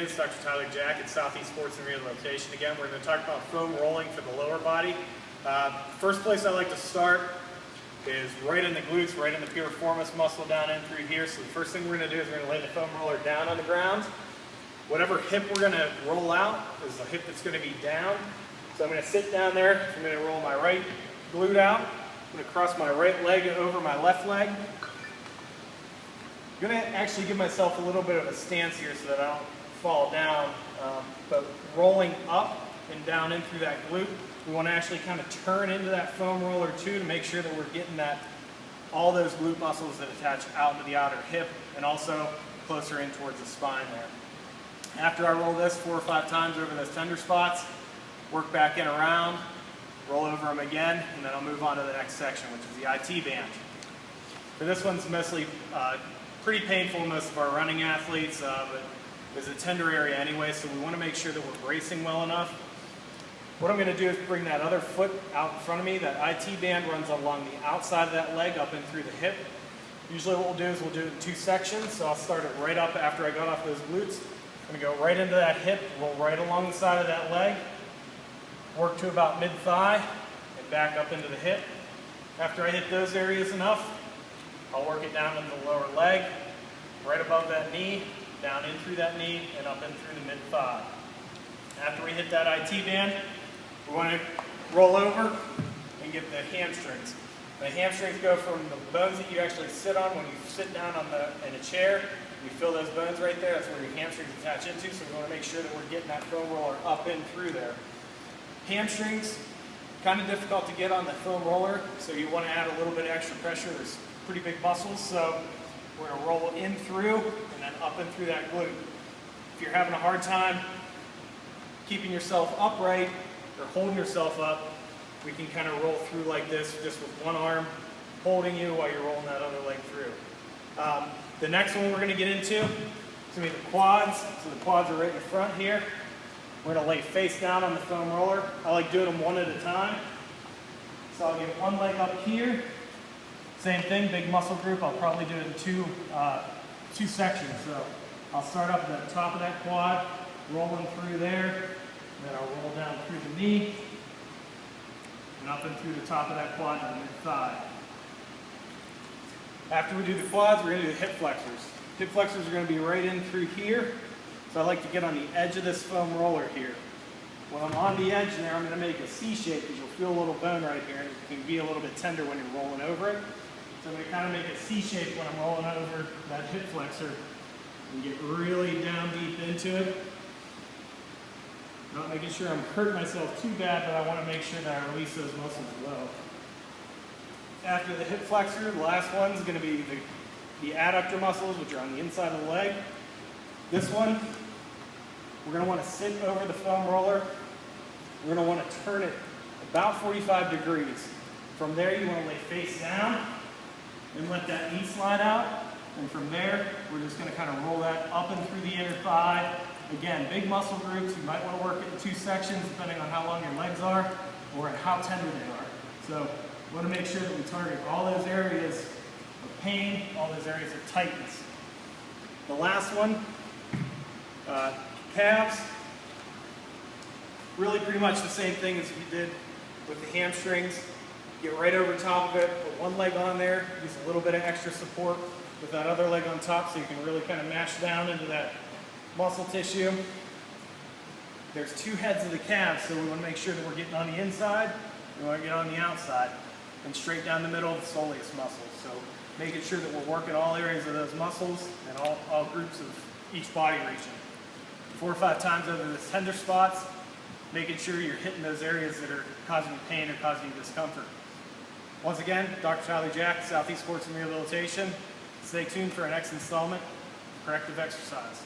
It's Dr. Tyler Jack at Southeast Sports and Rehabilitation. Again, we're going to talk about foam rolling for the lower body. First place I like to start is right in the glutes, right in the piriformis muscle down in through here. So the first thing we're going to do is we're going to lay the foam roller down on the ground. Whatever hip we're going to roll out is the hip that's going to be down. So I'm going to sit down there. I'm going to roll my right glute out. I'm going to cross my right leg over my left leg. I'm going to actually give myself a little bit of a stance here so that I don't fall down, but rolling up and down in through that glute. We want to actually kind of turn into that foam roller too to make sure that we're getting all those glute muscles that attach out to the outer hip and also closer in towards the spine there. After I roll this 4 or 5 times over those tender spots, work back in around, roll over them again, and then I'll move on to the next section, which is the IT band. For this one's mostly pretty painful in most of our running athletes, but there's a tender area anyway, so we want to make sure that we're bracing well enough. What I'm going to do is bring that other foot out in front of me. That IT band runs along the outside of that leg up and through the hip. Usually what we'll do is we'll do it in 2 sections, so I'll start it right up after I got off those glutes. I'm going to go right into that hip, roll right along the side of that leg, work to about mid-thigh, and back up into the hip. After I hit those areas enough, I'll work it down into the lower leg, right above that knee, down in through that knee, and up in through the mid-thigh. After we hit that IT band, we want to roll over and get the hamstrings. The hamstrings go from the bones that you actually sit on when you sit down in a chair. You feel those bones right there, that's where your hamstrings attach into, so we want to make sure that we're getting that foam roller up in through there. Hamstrings, kind of difficult to get on the foam roller, so you want to add a little bit of extra pressure. There's pretty big muscles, so we're going to roll in through and then up and through that glute. If you're having a hard time keeping yourself upright or holding yourself up, we can kind of roll through like this just with one arm holding you while you're rolling that other leg through. The next one we're going to get into is going to be the quads. So the quads are right in the front here. We're going to lay face down on the foam roller. I like doing them one at a time. So I'll get one leg up here. Same thing, big muscle group. I'll probably do it in two sections. So I'll start up at the top of that quad, rolling through there. Then I'll roll down through the knee and up and through the top of that quad to the mid-thigh. After we do the quads, we're going to do the hip flexors. Hip flexors are going to be right in through here. So I like to get on the edge of this foam roller here. When I'm on the edge there, I'm going to make a C shape because you'll feel a little bone right here and it can be a little bit tender when you're rolling over it. So I'm going to kind of make a C shape when I'm rolling over that hip flexor and get really down deep into it. Not making sure I'm hurting myself too bad, but I want to make sure that I release those muscles well. After the hip flexor, the last one is going to be the adductor muscles, which are on the inside of the leg. This one, we're going to want to sit over the foam roller. We're going to want to turn it about 45 degrees. From there, you want to lay face down and let that knee slide out. And from there, we're just going to kind of roll that up and through the inner thigh. Again, big muscle groups. You might want to work it in 2 sections depending on how long your legs are or how tender they are. So we want to make sure that we target all those areas of pain, all those areas of tightness. The last one, calves. Really pretty much the same thing as we did with the hamstrings. Get right over top of it, put one leg on there, use a little bit of extra support with that other leg on top so you can really kind of mash down into that muscle tissue. There's 2 heads of the calves, so we want to make sure that we're getting on the inside, we want to get on the outside, and straight down the middle of the soleus muscles. So making sure that we're working all areas of those muscles and all groups of each body region. 4 or 5 times over the tender spots, making sure you're hitting those areas that are causing you pain or causing you discomfort. Once again, Dr. Tyler Jack, Southeast Sports and Rehabilitation. Stay tuned for our next installment of corrective exercise.